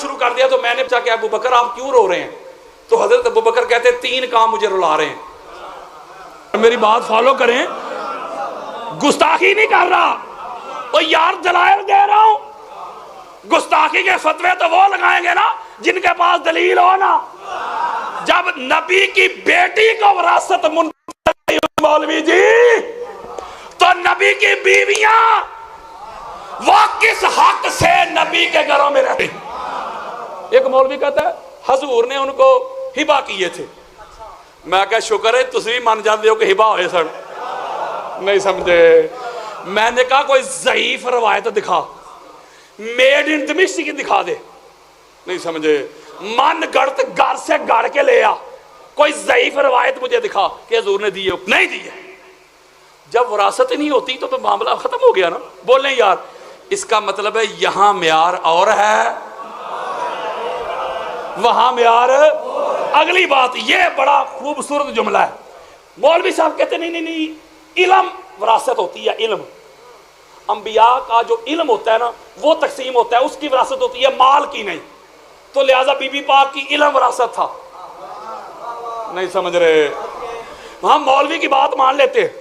شروع کر دیا تو میں نے پوچھا کہ ابو بکر آپ کیوں رو رہے ہیں؟ تو حضرت ابو بکر کہتے ہیں 3 کام مجھے رلا رہے ہیں. میری بات فالو کریں، گستاخی نہیں کر رہا، وہ یار دلائل دے رہا ہوں. گستاخی کے فتوے تو وہ لگائیں گے نا جن کے پاس دلیل ہو نا. جب نبی کی بیٹی کو وراثت منتقل مولوی جی، تو نبی کی بیویاں وہ کس حق سے نبی کے گھروں میں رہتی؟ ایک مولوی کہتا ہے حضور نے ان کو ہبا کیے تھے. میں کہا شکر ہے تسی مان جاتے ہو کہ ہبا ہوئے سن. نہیں سمجھے. میں نے کہا کوئی ضعیف روایت دکھا، میڈ ان دمشق کی دکھا دے. نہیں سمجھے. من گڑت گھر سے گڑ کے لے آ، کوئی ضعیف روایت مجھے دکھا کہ حضور نے دی ہے. نہیں دی ہے. جب وراثت نہیں ہوتی تو معاملہ ختم ہو گیا نا. بولیں یار اس کا مطلب ہے یہاں معیار اور ہے، وہاں معیار. اگلی بات، یہ بڑا خوبصورت جملہ ہے. مولوی صاحب کہتے نہیں علم وراثت ہوتی ہے. علم انبیاء کا جو علم ہوتا ہے نا وہ تقسیم ہوتا ہے، اس کی وراثت ہوتی ہے، مال کی نہیں. تو لہٰذا بی بی پاک کی علم وراثت تھا. نہیں سمجھ رہے. ہم مولوی کی بات مان لیتے ہیں،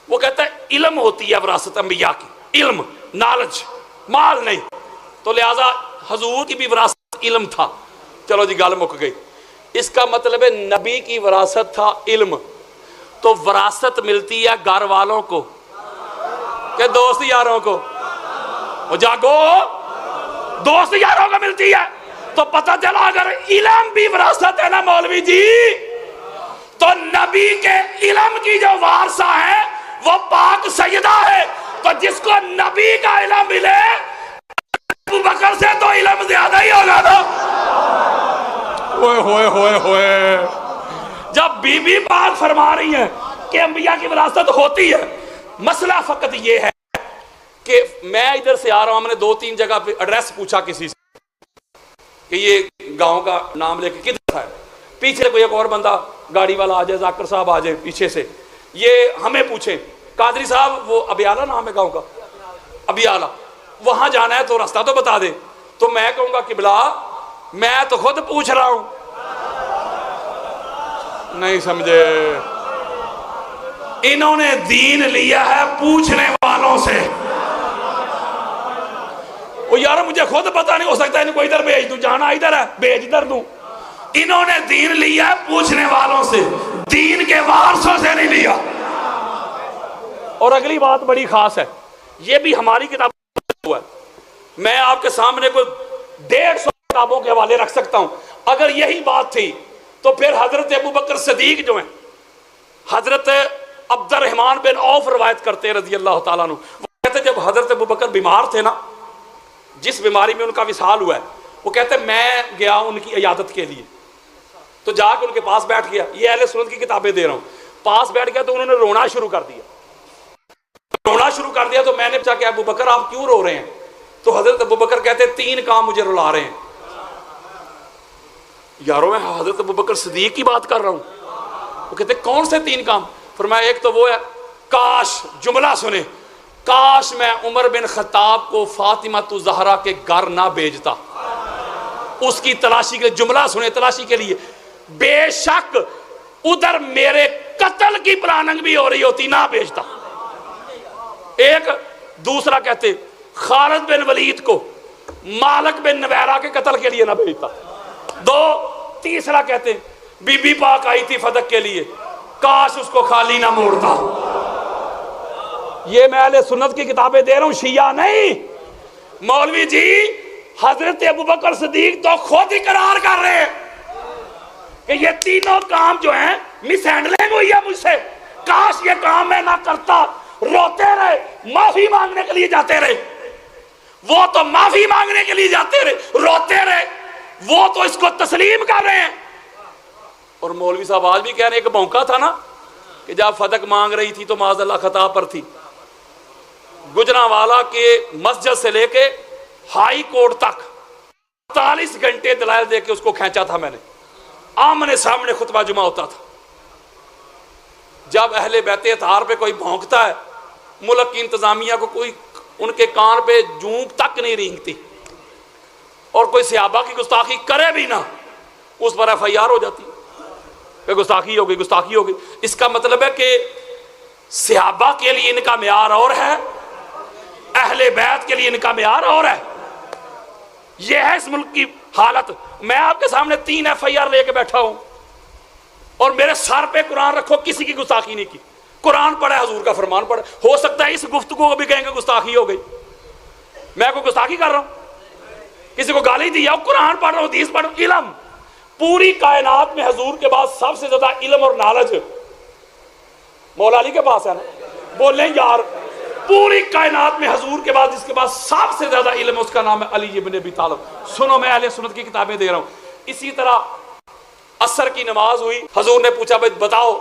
وہ کہتا ہے علم ہوتی ہے وراثت انبیاء کی، علم نالج، مال نہیں. تو لہٰذا حضور کی بھی وراثت علم تھا. چلو جی گل مک گئی. اس کا مطلب ہے نبی کی وراثت تھا علم. تو وراثت ملتی ہے گھر والوں کو کہ دوست یاروں کو؟ وہ جاگو، دوست یاروں کو ملتی ہے. تو پتہ چلا اگر علم بھی وراثت ہے نا مولوی جی، تو نبی کے علم کی جو وارثہ ہے وہ پاک سیدہ ہے. تو جس کو نبی کا علم ملے ابو بکر سے تو علم زیادہ ہی ہوگا نا. ہوئے ہوئے ہوئے ہوئے. جب بی بی پاک فرما رہی ہیں کہ انبیاء کی وراثت ہوتی ہے، مسئلہ فقط یہ ہے کہ میں ادھر سے آ رہا ہوں، ہم نے 2-3 جگہ پہ ایڈریس پوچھا کسی سے کہ یہ گاؤں کا نام لے کے کدھر ہے. پیچھے کوئی ایک اور بندہ گاڑی والا آ جائے، ذاکر صاحب آ جائے پیچھے سے، یہ ہمیں پوچھیں قادری صاحب وہ ابیالہ نام ہے گاؤں کا، ابیالہ، وہاں جانا ہے تو راستہ تو بتا دے. تو میں کہوں گا قبلہ میں تو خود پوچھ رہا ہوں. نہیں سمجھے. انہوں نے دین لیا ہے پوچھنے والوں سے. وہ یار مجھے خود پتا نہیں، ہو سکتا ہے ان کو ادھر بھیج دوں، جانا ادھر ہے بھیج ادھر دوں. انہوں نے دین لیا ہے پوچھنے والوں سے، دین کے وارثوں سے نہیں لیا. اور اگلی بات بڑی خاص ہے، یہ بھی ہماری کتاب ہے. میں آپ کے سامنے کوئی 150 کتابوں کے حوالے رکھ سکتا ہوں. اگر یہی بات تھی تو پھر حضرت ابو بکر صدیق جو ہیں، حضرت عبد الرحمن بن عوف روایت کرتے رضی اللہ تعالیٰ عنہ، وہ کہتے جب حضرت ابو بکر بیمار تھے نا، جس بیماری میں ان کا وصال ہوا ہے، وہ کہتے میں گیا ان کی عیادت کے لیے. تو جا کے ان کے پاس بیٹھ گیا. یہ اہل سنت کی کتابیں دے رہا ہوں. پاس بیٹھ گیا تو انہوں نے رونا شروع کر دیا. تو میں نے پوچھا کہ ابو بکر آپ کیوں رو رہے ہیں؟ تو حضرت ابو بکر کہتے 3 کام مجھے رلا رہے ہیں. یاروں میں حضرت ابو بکر صدیق کی بات کر رہا ہوں. وہ کہتے کون سے 3 کام؟ فرمایا ایک تو وہ ہے، کاش، جملہ سنیں، کاش میں عمر بن خطاب کو فاطمہ الزہرا کے گھر نہ بھیجتا. اس کی تلاشی کے، جملہ سنیں تلاشی کے لیے، بے شک ادھر میرے قتل کی پلاننگ بھی ہو رہی ہوتی، نہ بھیجتا. ایک دوسرا کہتے خالد بن ولید کو مالک بن نویرہ کے قتل کے لیے نہ بھیجتا. 2 تیسرا کہتے بی بی پاک آئی تھی فتح کے لیے، کاش اس کو خالی نہ موڑتا. یہ میں اہل سنت کی کتابیں دے رہا ہوں، شیعہ نہیں. مولوی جی حضرت ابو بکر صدیق تو خود اقرار کر رہے ہیں کہ یہ تینوں کام جو ہیں مس ہینڈلنگ ہوئی ہے مجھ سے، کاش یہ کام میں نہ کرتا. روتے رہے، معافی مانگنے کے لیے جاتے رہے. وہ تو معافی مانگنے کے لیے جاتے رہے، روتے رہے، وہ تو اس کو تسلیم کر رہے ہیں. اور مولوی صاحب آج بھی کہہ رہے ہیں، ایک موقع تھا نا کہ جب فتح مانگ رہی تھی تو معاذ اللہ خطا پر تھی. گجرانوالا کے مسجد سے لے کے ہائی کورٹ تک 48 گھنٹے دلائل دے کے اس کو کھینچا تھا میں نے. آمنے سامنے خطبہ جمعہ ہوتا تھا. جب اہل بیت اطہار پہ کوئی بھونکتا ہے، ملک کی انتظامیہ کو کوئی ان کے کان پہ جونک تک نہیں رینگتی. اور کوئی صحابہ کی گستاخی کرے بھی نہ اس پر FIR ہو جاتی کہ گستاخی ہو گئی گستاخی ہو گئی. اس کا مطلب ہے کہ صحابہ کے لیے ان کا معیار اور ہے، اہل بیت کے لیے ان کا معیار اور ہے. یہ ہے اس ملک کی حالت. میں آپ کے سامنے 3 FIR لے کے بیٹھا ہوں اور میرے سر پہ قرآن رکھو، کسی کی گستاخی نہیں کی. قرآن پڑھے، حضور کا فرمان پڑھے. ہو سکتا ہے اس گفتگو کو بھی کہیں گے گستاخی ہو گئی. میں کوئی گستاخی کر رہا ہوں؟ کسی کو گالی دی؟ قرآن پڑھ رہا ہوں، حدیث پڑھ رہا ہوں. علم، پوری کائنات میں حضور کے بعد سب سے زیادہ علم اور نالج مولا علی کے پاس ہے نا. بولیں یار، پوری کائنات میں حضور کے بعد جس کے بعد سب سے زیادہ علم اس کا نام ہے علی ابن ابی طالب. سنو، میں اہل سنت کی کتابیں دے رہا ہوں. اسی طرح عصر کی نماز ہوئی، حضور نے پوچھا بھائی بتاؤ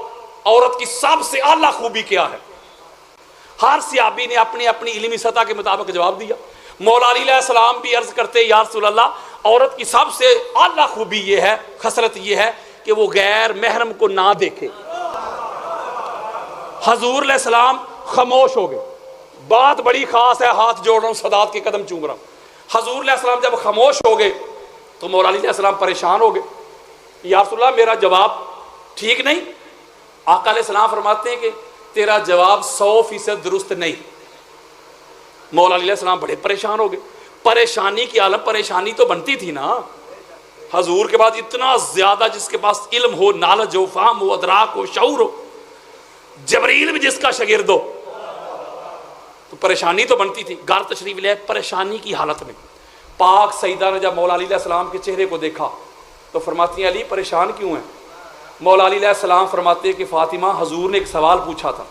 عورت کی سب سے اعلیٰ خوبی کیا ہے؟ ہر صحابی نے اپنی اپنی علمی سطح کے مطابق جواب دیا. مولا علی علیہ السلام بھی عرض کرتے یا رسول اللہ، عورت کی سب سے اعلیٰ خوبی یہ ہے، خصلت یہ ہے کہ وہ غیر محرم کو نہ دیکھے. حضور علیہ السلام خاموش ہو گئے. بات بڑی خاص ہے، ہاتھ جوڑ رہا ہوں، سادات کے قدم چوم رہا ہوں. حضور علیہ السلام جب خاموش ہو گئے تو مولا علی علیہ السلام پریشان ہو گئے. یا رسول اللہ میرا جواب ٹھیک نہیں؟ آقا علیہ السلام فرماتے ہیں کہ تیرا جواب 100% درست نہیں. مولا علیہ السلام بڑے پریشان ہو گئے. پریشانی کی عالم، پریشانی تو بنتی تھی نا. حضور کے بعد اتنا زیادہ جس کے پاس علم ہو، نالج ہو، فہم ہو، ادراک ہو، شعور ہو، جبریل بھی جس کا شاگرد ہو، تو پریشانی تو بنتی تھی. گھر تشریف لے پریشانی کی حالت میں پاک سیدہ نے جب مولا علی علیہ السلام کے چہرے کو دیکھا تو فرماتی ہیں علی پریشان کیوں ہیں؟ مولا علی علیہ السلام فرماتے ہیں کہ فاطمہ، حضور نے ایک سوال پوچھا تھا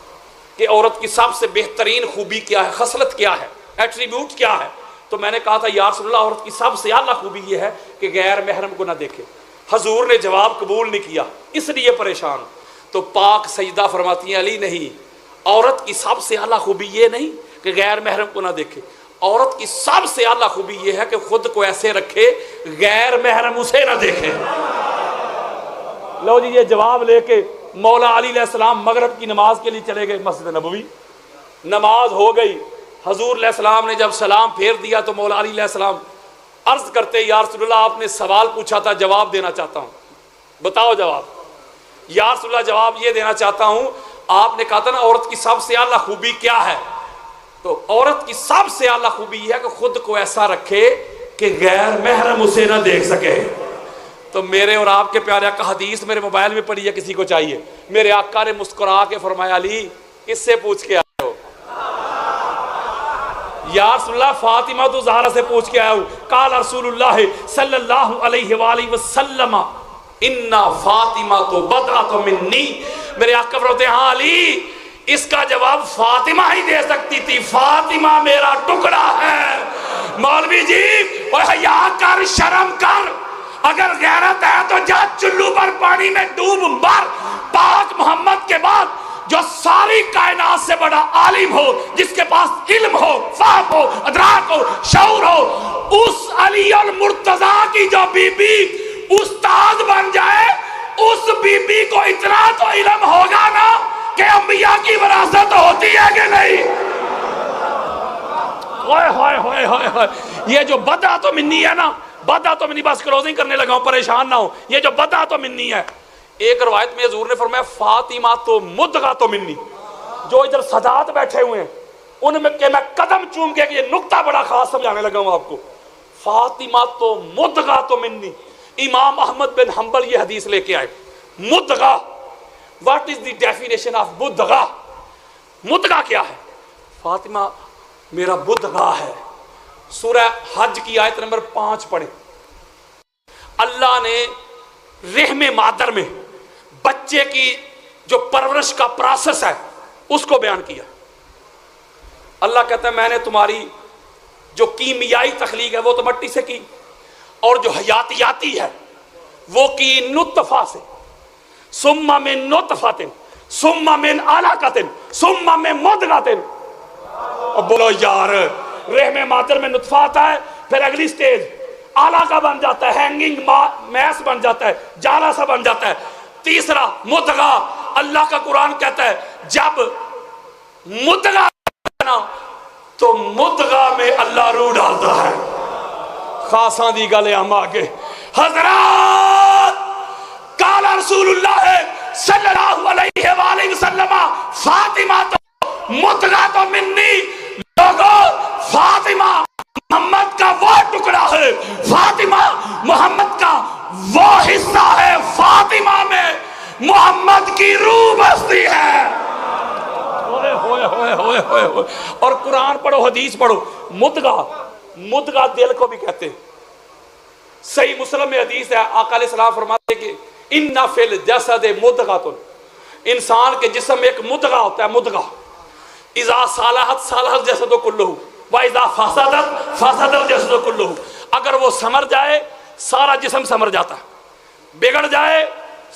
کہ عورت کی سب سے بہترین خوبی کیا ہے، خصلت کیا ہے، ایٹریبیوٹ کیا ہے؟ تو میں نے کہا تھا یا رسول اللہ عورت کی سب سے اعلیٰ خوبی یہ ہے کہ غیر محرم کو نہ دیکھے. حضور نے جواب قبول نہیں کیا، اس لیے پریشان. تو پاک سیدہ فرماتی ہیں علی نہیں، عورت کی سب سے اعلیٰ خوبی یہ نہیں کہ غیر محرم کو نہ دیکھے، عورت کی سب سے اعلیٰ خوبی یہ ہے کہ خود کو ایسے رکھے غیر محرم اسے نہ دیکھے. لو جی، یہ جواب لے کے مولا علی علیہ السلام مغرب کی نماز کے لیے چلے گئے مسجد نبوی. نماز ہو گئی. حضور علیہ السلام نے جب سلام پھیر دیا تو مولا علی علیہ السلام عرض کرتے یا رسول اللہ آپ نے سوال پوچھا تھا، جواب دینا چاہتا ہوں، بتاؤ جواب. یا رسول اللہ جواب یہ دینا چاہتا ہوں، آپ نے کہا تھا نا عورت کی سب سے اعلیٰ خوبی کیا ہے؟ تو عورت کی سب سے اعلیٰ خوبی یہ ہے کہ خود کو ایسا رکھے کہ غیر محرم اسے نہ دیکھ سکے. تو میرے اور آپ کے پیارے آقا، حدیث میرے موبائل میں پڑھی ہے، کسی کو چاہیے. میرے آقا نے مسکرا کے فرمایا علی کس سے پوچھ کے آئے ہو؟ یا رسول اللہ فاطمہ تو زہرا سے پوچھ کے آیا ہوں. قال رسول اللہ صلی اللہ علیہ وآلہ وسلم ان فاطمہ تو بضعۃ منی. میرے آقا فرماتے ہیں ہاں علی، اس کا جواب فاطمہ ہی دے سکتی تھی، فاطمہ میرا ٹکڑا ہے. مولوی جی حیا کر، شرم کر، اگر غیرت ہے تو جا چلو پر پانی میں ڈوب مر. پاک محمد کے بعد جو ساری کائنات سے بڑا عالم ہو، جس کے پاس علم ہو، فہم ہو، ادراک ہو، شعور ہو، اس علی المرتضیٰ کی جو بی بی استاد بن جائے، اس بی بی کو اتنا تو علم ہوگا نا کہ انبیاء کی وراثت ہوتی ہے کہ نہیں. ہوئے ہوئے ہوئے ہوئے ہوئے، یہ جو بدعت منی ہے نا، بدعت منی، بس کلوزنگ کرنے لگا ہوں، پریشان نہ ہو. یہ جو بدعت منی ہے، ایک روایت میں حضور نے فرمایا فاطمہ تو مدغۃ منی. جو ادھر سادات بیٹھے ہوئے ہیں ان میں کہ میں قدم چوم کے کہ یہ نقطہ بڑا خاص سمجھانے لگا ہوں آپ کو. فاطمہ تو مدغۃ منی. امام احمد بن حنبل یہ حدیث لے کے آئے. مدغہ، what is the definition of مدغہ؟ مدغہ کیا ہے؟ فاطمہ میرا مدغہ ہے. سورہ حج کی آیت نمبر 5 پڑھیں. اللہ نے رحم مادر میں بچے کی جو پرورش کا پروسیس ہے اس کو بیان کیا. اللہ کہتا ہے میں نے تمہاری جو کیمیائی تخلیق ہے وہ تو مٹی سے کی، اور جو حیاتیاتی ہے وہ کی نطفہ سے، ثم من نطفۃ ثم من علقۃ ثم من مضغۃ. اب بولو یار، رحم مادر میں نطفہ آتا ہے، پھر اگلی سٹیج علاقہ بن جاتا ہے، ہینگنگ میس بن جاتا ہے، جالا سا بن جاتا ہے. تیسرا مدغہ. اللہ کا قرآن کہتا ہے جب مدغہ تو مدغہ میں اللہ روح ڈالتا ہے. خاصاں دی گل ہم آگے حضرات قال رسول اللہ صلی اللہ علیہ وآلہ وسلم فاطمہ تو متغا تو منی لوگوں فاطمہ محمد کا وہ ٹکڑا ہے فاطمہ محمد کا وہ حصہ ہے فاطمہ میں محمد کی روح بستی ہے اور قرآن پڑھو حدیث پڑھو مدغہ دل کو بھی کہتے ہیں صحیح مسلم میں حدیث ہے آقا علیہ السلام فرماتے ہیں کہ ان فی الجسد مدغۃ انسان کے جسم میں ایک مدغہ ہوتا ہے مدغہ اذا صالحت صالح الجسد کلہ و اذا فسدت فسد الجسد کلہ اگر وہ سمر جائے سارا جسم سمر جاتا ہے بگڑ جائے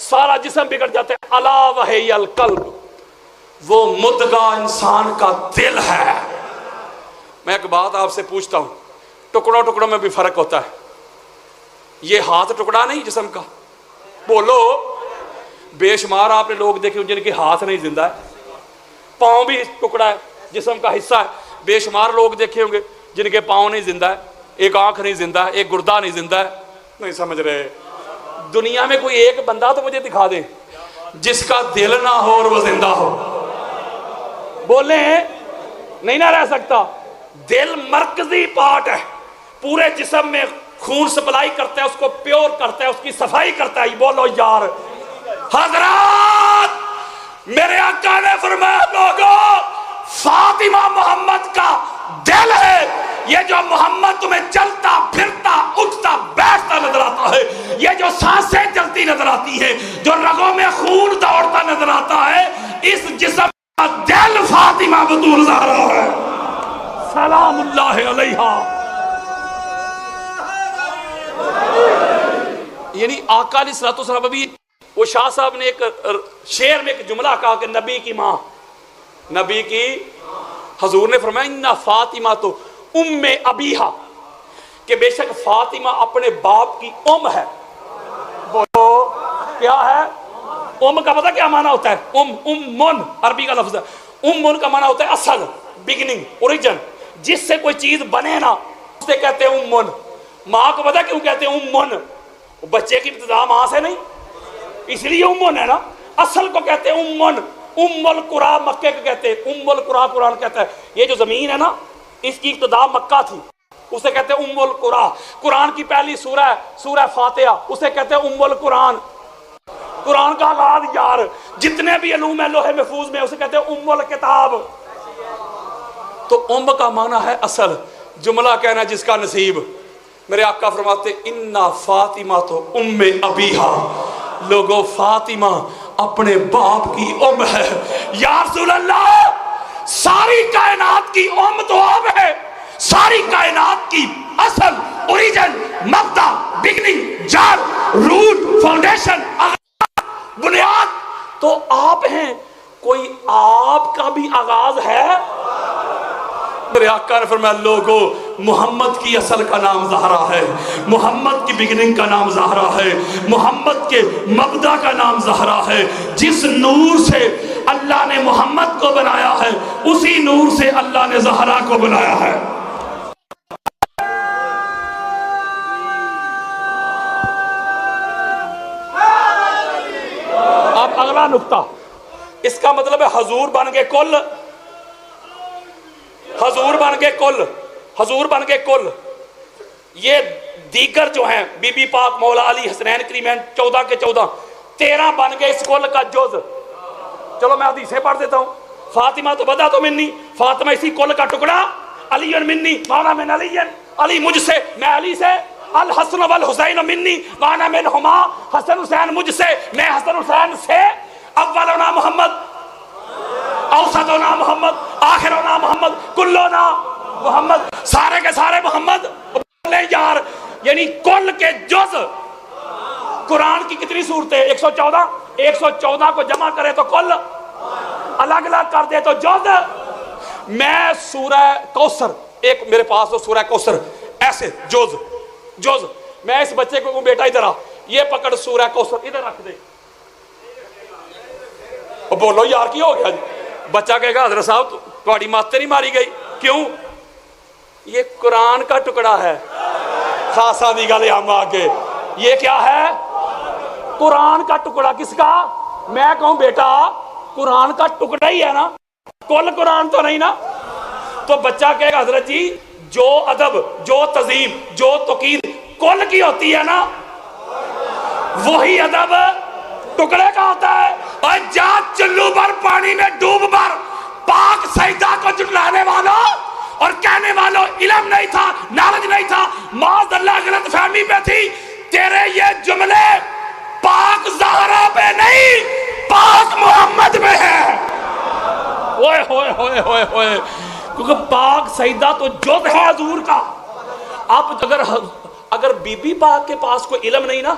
سارا جسم بگڑ جاتا ہے الا وہی القلب وہ مدغہ انسان کا دل ہے میں ایک بات آپ سے پوچھتا ہوں ٹکڑوں ٹکڑوں میں بھی فرق ہوتا ہے یہ ہاتھ ٹکڑا نہیں جسم کا بولو بے شمار آپ نے لوگ دیکھے جن کے ہاتھ نہیں زندہ ہے پاؤں بھی ٹکڑا ہے جسم کا حصہ ہے بے شمار لوگ دیکھے ہوں گے جن کے پاؤں نہیں زندہ ہے ایک آنکھ نہیں زندہ ہے ایک گردہ نہیں زندہ ہے نہیں سمجھ رہے دنیا میں کوئی ایک بندہ تو مجھے دکھا دے جس کا دل نہ ہو اور وہ زندہ ہو بولیں نہیں نہ رہ سکتا دل مرکزی پارٹ ہے پورے جسم میں خون سپلائی کرتا ہے اس کو پیور کرتا ہے اس کی صفائی کرتا ہے بولو یار حضرات میرے آقا نے فرمایا لوگوں فاطمہ محمد کا دل ہے یہ جو محمد تمہیں چلتا پھرتا اٹھتا بیٹھتا نظر آتا ہے یہ جو سانسیں چلتی نظر آتی ہے جو رگوں میں خون دوڑتا نظر آتا ہے اس جسم کا دل فاطمہ بطول زہرا ہے سلام اللہ علیہا یعنی آقا علیہ السلام ابھی وہ شاہ صاحب نے ایک شعر میں ایک جملہ کہا کہ نبی کی ماں نبی کی حضور نے فرمایا انہا فاطمہ تو ام ابیہا کہ بے شک فاطمہ اپنے باپ کی ام ہے بولو کیا ہے ام کا پتہ کیا معنی ہوتا ہے من عربی کا لفظ ہے من کا معنی ہوتا ہے اصل بگننگ اوریجن جس سے کوئی چیز بنے نا اسے کہتے ہیں من ماں کو پتہ کیوں کہتے ہیں من بچے کی ابتدا ماں سے نہیں اس لیے من ہے نا اصل کو کہتے ہیں من ام القرآ مکے کو کہتے ہیں ام القرآ قرآن کہتا ہے یہ جو زمین ہے نا اس کی ابتدا مکہ تھی اسے کہتے ہیں ام القرآ قرآن کی پہلی سورہ ہے سورہ فاتحہ اسے کہتے ہیں ام القرآن قرآن کا آغاز یار جتنے بھی علوم ہیں لوح محفوظ میں اسے کہتے ہیں ام الکتاب تو ام کا معنی ہے اصل جملہ کہنا جس کا نصیب میرے آقا فرماتے انا فاطمہ تو ام ابیہا لوگوں فاطمہ اپنے باپ کی ام ہے یا رسول اللہ ساری کائنات کی ام تو اب ہے ساری کائنات کی اصل اوریجن مبدا بگننگ جڑ روٹ فاؤنڈیشن بنیاد تو آپ ہیں کوئی آپ کا بھی آغاز ہے میرے آقا نے فرمایا لوگوں محمد کی اصل کا نام زہرا ہے محمد کی بگننگ کا نام زہرا ہے محمد کے مبدا کا نام زہرا ہے جس نور سے اللہ نے محمد کو بنایا ہے اسی نور سے اللہ نے زہرا کو بنایا ہے اب اگلا نقطہ اس کا مطلب ہے حضور بن کے کل حضور بن کے کل حضور بن کے کل یہ دیگر جو ہیں بی بی پاک مولا علی حسنین کریمین 14 کے 14 13 بن گئے اس کل کا جز چلو میں حدیثیں پڑھ دیتا ہوں فاطمہ تو بدا تو منی فاطمہ اسی کل کا ٹکڑا علی منی وانا من علی علی مجھ سے میں علی سے الحسن والحسین منی وانا منہما حسن حسین مجھ سے میں حسن حسین سے اولنا محمد اوسطنا محمد آخرنا محمد کلنا محمد سارے کے سارے محمد بولے یار یعنی کل کے جز قرآن کی کتنی صورتیں 114 کو جمع کرے تو کل الگ الگ کر دے تو جز میں سورہ کوثر ایک میرے پاس تو سورہ کوثر ایسے جز میں اس بچے کو بیٹا ادھر آ یہ پکڑ سورہ کوثر ادھر رکھ دے بولو یار کی ہو گیا جی بچہ کہے گا حضرت صاحب تھوڑی ماتیں نہیں ماری گئی کیوں یہ قرآن کا ٹکڑا ہے خاصا دی گل ہم آگے یہ کیا ہے قرآن کا ٹکڑا کس کا میں کہوں بیٹا قرآن کا ٹکڑا ہی ہے نا کل قرآن تو نہیں نا تو بچہ کہے گا حضرت جی جو ادب جو تہذیب جو توقیر کل کی ہوتی ہے نا وہی ادب ٹکڑے کا ہوتا ہے اور جا چلو بھر پانی میں ڈوب بھر پاک سجدہ کو جھٹلانے والوں اور کہنے والوں علم نہیں تھا نالج نہیں تھا معاذ اللہ غلط فہمی پہ تھی تیرے یہ جملے پاک زہرا پہ نہیں پاک محمد میں ہے ہوئے ہوئے ہوئے ہوئے ہوئے کیونکہ پاک سجدہ تو جز ہے حضور کا اب اگر بی بی پاک کے پاس کوئی علم نہیں نا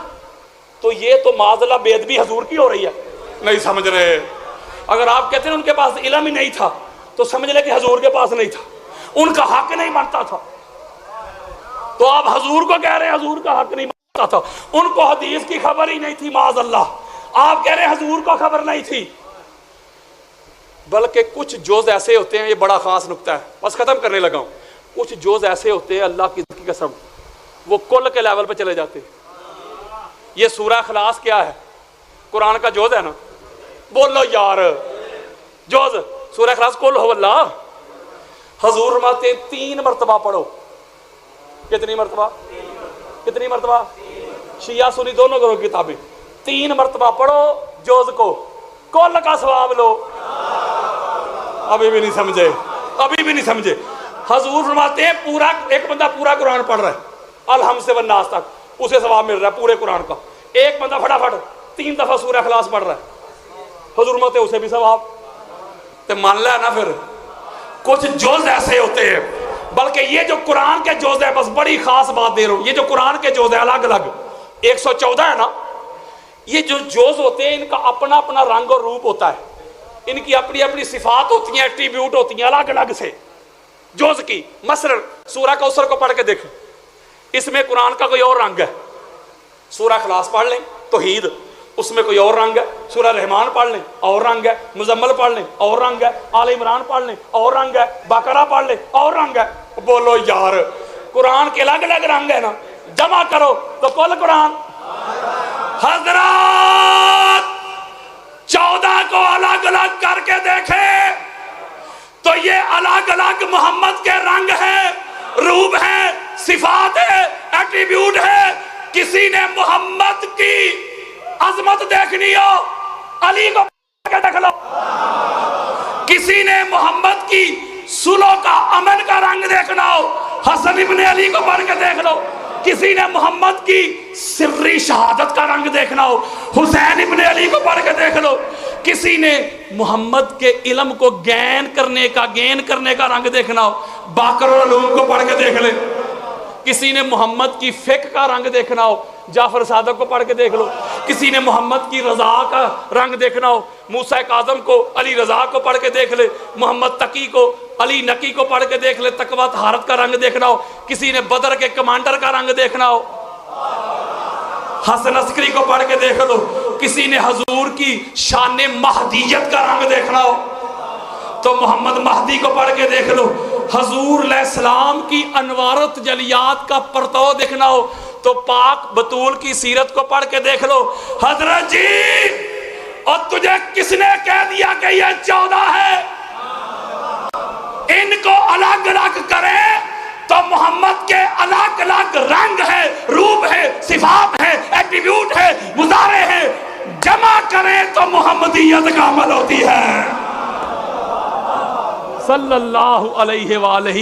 تو یہ تو معاذ اللہ بے ادبی حضور کی ہو رہی ہے نہیں سمجھ رہے اگر آپ کہتے ہیں ان کے پاس علم ہی نہیں تھا تو سمجھ لے کہ حضور کے پاس نہیں تھا ان کا حق نہیں بنتا تھا تو آپ حضور کو کہہ رہے ہیں حضور کا حق نہیں بنتا تھا ان کو حدیث کی خبر ہی نہیں تھی معاذ اللہ آپ کہہ رہے ہیں حضور کو خبر نہیں تھی بلکہ کچھ جوز ایسے ہوتے ہیں یہ بڑا خاص نکتہ ہے بس ختم کرنے لگا ہوں کچھ جوز ایسے ہوتے ہیں اللہ کی قسم وہ کل کے لیول پہ چلے جاتے ہیں یہ سورہ اخلاص کیا ہے قرآن کا جوز ہے نا بولو یار جوز سورہ اخلاص قل ہو اللہ حضور فرماتے 3 مرتبہ پڑھو کتنی مرتبہ شیعہ سنی دونوں کرو کتابیں 3 مرتبہ پڑھو جوز کو کل کا ثواب لو ابھی بھی نہیں سمجھے حضور فرماتے ہیں پورا ایک بندہ پورا قرآن پڑھ رہا ہے الحمد سے والناس تک اسے ثواب مل رہا ہے پورے قرآن کا ایک بندہ فٹافٹ 3 دفعہ سورہ اخلاص پڑھ رہا ہے حضور فرماتے ہیں اسے بھی ثواب تو مان لیا نا پھر کچھ جوز ایسے ہوتے ہیں بلکہ یہ جو قرآن کے جوز ہے بس بڑی خاص بات دے رہا ہوں یہ جو قرآن کے جوز ہے الگ الگ 114 ہے نا یہ جو جوز ہوتے ہیں ان کا اپنا اپنا رنگ اور روپ ہوتا ہے ان کی اپنی اپنی صفات ہوتی ہیں ایٹریبیوٹ ہوتی ہیں الگ الگ سے جوز کی مثلا سورہ کوثر کو پڑھ کے دیکھیں اس میں قرآن کا کوئی اور رنگ ہے سورہ اخلاص پڑھ لیں توحید اس میں کوئی اور رنگ ہے سورہ رحمان پڑھ لیں اور رنگ ہے مزمل پڑھ لیں اور رنگ ہے آل عمران پڑھ لیں اور رنگ ہے بقرہ پڑھ لیں اور رنگ ہے بولو یار قرآن کے الگ الگ رنگ ہے نا جمع کرو تو کل قرآن حضرات 14 کو الگ الگ کر کے دیکھے تو یہ الگ الگ محمد کے رنگ ہیں روپ ہے صفات ہے ایٹریبیوٹ ہے کسی نے محمد کی عظمت دیکھنی ہو علی کو پڑھ کے دیکھ لو کسی نے محمد کی صلح کا امن کا رنگ دیکھنا ہو حسن ابن علی کو پڑھ کے دیکھ لو کسی نے محمد کی سری شہادت کا رنگ دیکھنا ہو حسین ابن علی کو پڑھ کے دیکھ لو کسی نے محمد کے علم کو گین کرنے کا رنگ دیکھنا ہو باقر العلوم کو پڑھ کے دیکھ لے کسی نے محمد کی فقہ کا رنگ دیکھنا ہو جعفر صادق کو پڑھ کے دیکھ لو کسی نے محمد کی رضا کا رنگ دیکھنا ہو موسیٰ کاظم کو علی رضا کو پڑھ کے دیکھ لے محمد تقی کو علی نقی کو پڑھ کے دیکھ لے تقویٰ طہارت کا رنگ دیکھنا ہو کسی نے بدر کے کمانڈر کا رنگ دیکھنا ہو حسن عسکری کو پڑھ کے دیکھ لو کسی نے حضور کی شان مہدیت کا رنگ دیکھنا ہو تو محمد مہدی کو پڑھ کے دیکھ لو حضور علیہ السلام کی انوارت جلیات کا پرتو دیکھنا ہو تو پاک بطول کی سیرت کو پڑھ کے دیکھ لو حضرت جی اور تجھے کس نے کہہ دیا کہ یہ 14 ہے ان کو الگ الگ کرے تو محمد کے الگ الگ رنگ ہے روپ ہے صفات ہے ایٹریبیوٹ ہے مظاہرے ہیں جمع کریں تو محمدیت کا عمل ہوتی ہے صلی اللہ علیہ وآلہ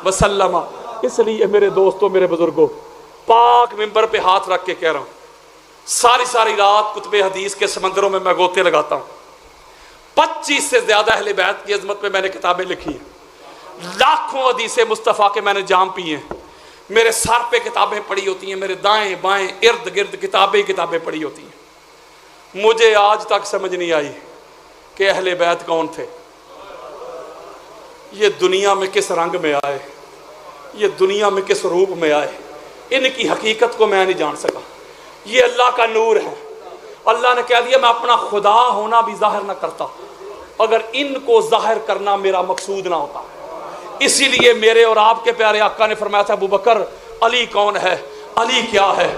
وسلم اس لیے میرے دوستوں میرے بزرگوں پاک منبر پہ ہاتھ رکھ کے کہہ رہا ہوں ساری رات کتب حدیث کے سمندروں میں گوتے لگاتا ہوں 25 سے زیادہ اہل بیت کی عظمت پہ میں نے کتابیں لکھی ہیں لاکھوں حدیث مصطفیٰ کے میں نے جام پیے ہیں میرے سر پہ کتابیں پڑھی ہوتی ہیں میرے دائیں بائیں ارد گرد کتابیں پڑھی ہوتی ہیں مجھے آج تک سمجھ نہیں آئی کہ اہل بیت کون تھے یہ دنیا میں کس رنگ میں آئے یہ دنیا میں کس روپ میں آئے ان کی حقیقت کو میں نہیں جان سکا یہ اللہ کا نور ہے اللہ نے کہہ دیا میں اپنا خدا ہونا بھی ظاہر نہ کرتا اگر ان کو ظاہر کرنا میرا مقصود نہ ہوتا اسی لیے میرے اور آپ کے پیارے آقا نے فرمایا تھا ابو بکر علی کون ہے علی کیا ہے؟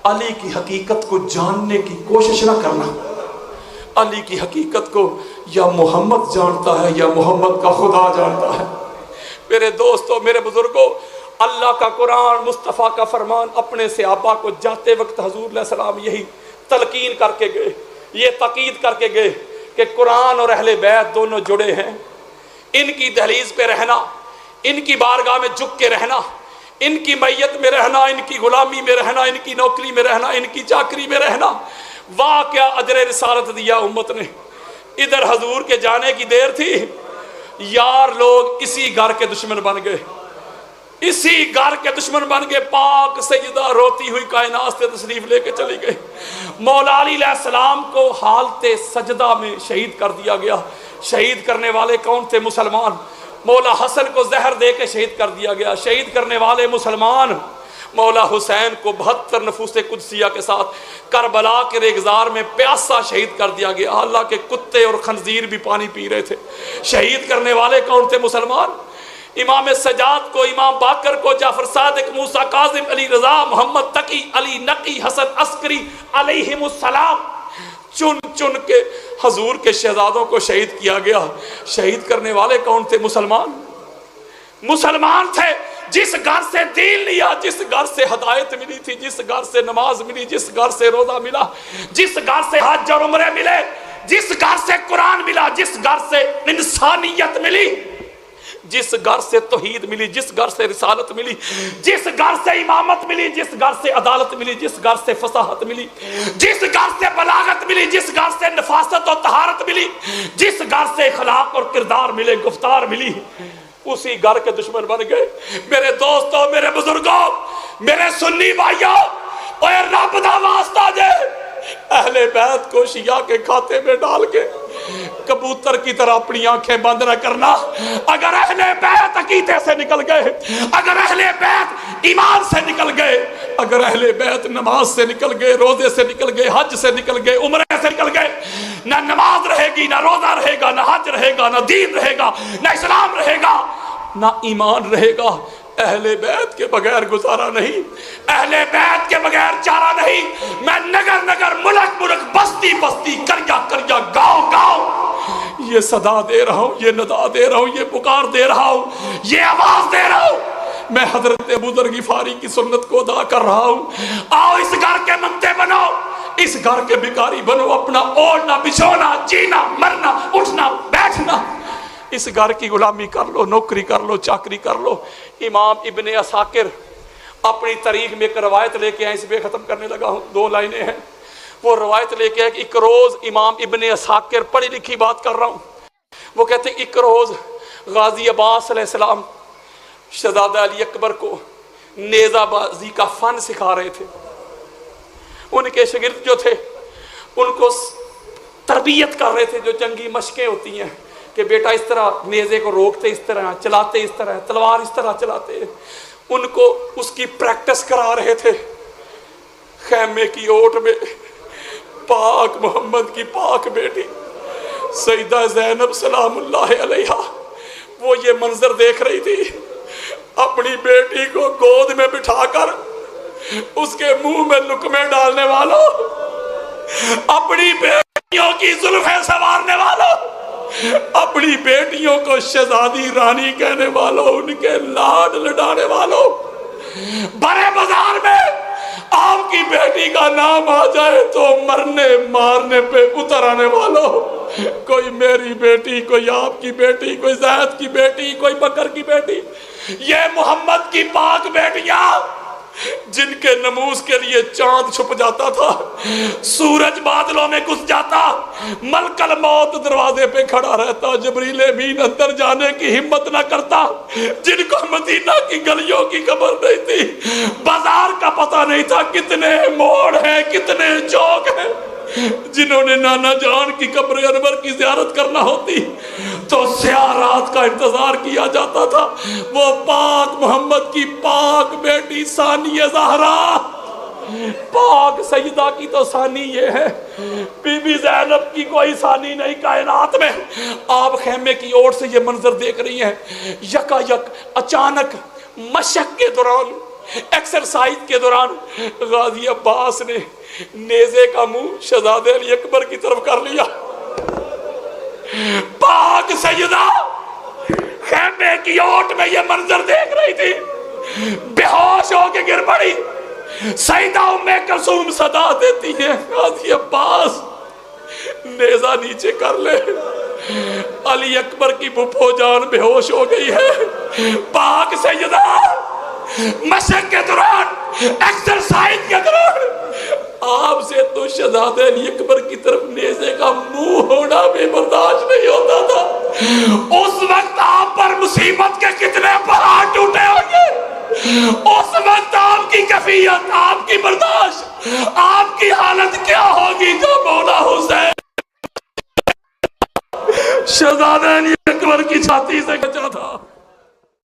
علی کی حقیقت کو جاننے کی کوشش نہ کرنا. علی کی حقیقت کو یا محمد جانتا ہے یا محمد کا خدا جانتا ہے. میرے دوستوں، میرے بزرگوں، اللہ کا قرآن، مصطفیٰ کا فرمان اپنے صحابہ کو جاتے وقت حضور علیہ السلام یہی تلقین کر کے گئے، یہ تاکید کر کے گئے کہ قرآن اور اہل بیت دونوں جڑے ہیں. ان کی دہلیز پہ رہنا، ان کی بارگاہ میں جھک کے رہنا، ان کی میت میں رہنا، ان کی غلامی میں رہنا، ان کی نوکری میں رہنا، ان کی چاکری میں رہنا، واہ کیا اجر رسالت دیا امت نے. ادھر حضور کے جانے کی دیر تھی، یار لوگ اسی گھر کے دشمن بن گئے، اسی گھر کے دشمن بن گئے. پاک سیدہ روتی ہوئی کائنات سے تشریف لے کے چلی گئی. مولا علی علیہ السلام کو حالت سجدہ میں شہید کر دیا گیا. شہید کرنے والے کون تھے؟ مسلمان. مولا حسن کو زہر دے کے شہید کر دیا گیا. شہید کرنے والے مسلمان. مولا حسین کو 72 نفوس قدسیہ کے ساتھ کربلا کے ریگزار میں پیاسا شہید کر دیا گیا. اللہ کے کتے اور خنزیر بھی پانی پی رہے تھے. شہید کرنے والے کون تھے؟ مسلمان. امام سجاد کو، امام باقر کو، جعفر صادق، موسیٰ کاظم، علی رضا، محمد تقی، علی نقی، حسن عسکری علیہم السلام چن چن کے حضور کے شہزادوں کو شہید کیا گیا. شہید کرنے والے کون تھے؟ مسلمان. مسلمان تھے. جس گھر سے دین لیا، جس گھر سے ہدایت ملی تھی، جس گھر سے نماز ملی، جس گھر سے روزہ ملا، جس گھر سے حج اور عمرے ملے، جس گھر سے قرآن ملا، جس گھر سے انسانیت ملی، جس گھر سے توحید ملی، جس گھر سے رسالت ملی، جس گھر سے امامت ملی، جس گھر سے عدالت ملی، جس گھر سے فصاحت ملی، جس گھر سے بلاغت ملی، جس گھر سے نفاست اور طہارت ملی، جس گھر سے اخلاق اور کردار ملے، گفتار ملی، اسی گھر کے دشمن بن گئے. میرے دوستوں، میرے بزرگوں، میرے سنی بھائیوں، اوے رب دا واسطہ جے اہل بیت کو شیعہ کے کھاتے میں ڈال کے کبوتر کی طرح اپنی آنکھیں بند نہ کرنا. اگر اہل بیت عقیدے سے نکل گئے، اگر اہل بیت ایمان سے نکل گئے، اگر اہل بیت نماز سے نکل گئے، روزے سے نکل گئے، حج سے نکل گئے، عمرے سے نکل گئے، نہ نماز رہے گی، نہ روزہ رہے گا، نہ حج رہے گا، نہ دین رہے گا، نہ اسلام رہے گا، نہ ایمان رہے گا. اہل بیت کے بغیر گزارا نہیں، اہل بیت کے بغیر چارہ نہیں. میں نگر نگر، ملک ملک، بستی بستی، کریا کریا، گاؤں گاؤں یہ صدا دے رہا ہوں، یہ ندا دے رہا ہوں، یہ پکار دے رہا ہوں، یہ آواز دے رہا ہوں. میں حضرت ابو ذر غفاری کی سنت کو ادا کر رہا ہوں. آؤ اس گھر کے منگتے بنو، اس گھر کے بھکاری بنو. اپنا اوڑھنا، بچھونا، جینا، مرنا، اٹھنا، بیٹھنا، اس گھر کی غلامی کر لو، نوکری کر لو، چاکری کر لو. امام ابن عساکر اپنی تاریخ میں ایک روایت لے کے آئے، اس پہ ختم کرنے لگا ہوں، 2 لائنیں ہیں. وہ روایت لے کے آئے کہ ایک روز امام ابن عساکر، پڑھی لکھی بات کر رہا ہوں، وہ کہتے ہیں ایک روز غازی عباس علیہ السلام شہزادہ علی اکبر کو نیزہ بازی کا فن سکھا رہے تھے. ان کے شاگرد جو تھے ان کو تربیت کر رہے تھے، جو جنگی مشقیں ہوتی ہیں کہ بیٹا اس طرح نیزے کو روکتے، اس طرح چلاتے، اس طرح تلوار اس طرح چلاتے. ان کو اس کی پریکٹس کرا رہے تھے. خیمے کی اوٹ میں پاک محمد کی پاک بیٹی سیدہ زینب سلام اللہ علیہا وہ یہ منظر دیکھ رہی تھی. اپنی بیٹی کو گود میں بٹھا کر اس کے منہ میں لقمے ڈالنے والوں، اپنی بیٹیوں کی زلفیں سنوارنے والوں، اپنی بیٹیوں کو شہزادی رانی کہنے والوں، ان کے لاڈ لڈانے والوں، بڑے بازار میں آپ کی بیٹی کا نام آ جائے تو مرنے مارنے پہ اتر آنے والوں، کوئی میری بیٹی، کوئی آپ کی بیٹی، کوئی زید کی بیٹی، کوئی بکر کی بیٹی، یہ محمد کی پاک بیٹیاں جن کے نموز کے لیے چاند چھپ جاتا تھا، سورج بادلوں میں گھس جاتا، ملک الموت دروازے پہ کھڑا رہتا، جبریل امین اندر جانے کی ہمت نہ کرتا، جن کو مدینہ کی گلیوں کی خبر نہیں تھی، بازار کا پتہ نہیں تھا کتنے موڑ ہیں، کتنے چوک ہیں، جنہوں نے نانا جان کی قبر انور کی زیارت کرنا ہوتی تو سیاہ رات کا انتظار کیا جاتا تھا. وہ پاک محمد کی پاک بیٹی ثانی زہرا، پاک سیدہ کی تو ثانی یہ ہے، بی بی زینب کی کوئی ثانی نہیں کائنات میں. آپ خیمے کی اوٹ سے یہ منظر دیکھ رہی ہیں. یکا یک اچانک مشق کے دوران ایکسرسائز کے دوران غازی عباس نے نیزے کا منہ شہزادے علی اکبر کی طرف کر لیا. پاک سیدہ خیمے کی اوٹ میں یہ منظر دیکھ رہی تھی, بے ہوش ہو کے گر پڑی. سیدہ ام کلثوم صدا دیتی ہے, غازی عباس نیزہ نیچے کر لے. علی اکبر کی پھپھو جان بے ہوش ہو گئی ہے. پاک سیدہ مشق کے دوران, ایکسرسائز کے دوران آپ سے تو شہزادے علی اکبر کی طرف نیزے کا منہ ہونا بھی برداشت نہیں ہوتا تھا. اس وقت آپ پر مصیبت کے کتنے پہاڑ ٹوٹے ہوں گے. اس وقت آپ کی کیفیت, آپ کی برداشت, آپ کی حالت کیا ہوگی جو مولا حسین شہزادے علی اکبر کی چھاتی سے کچا تھا.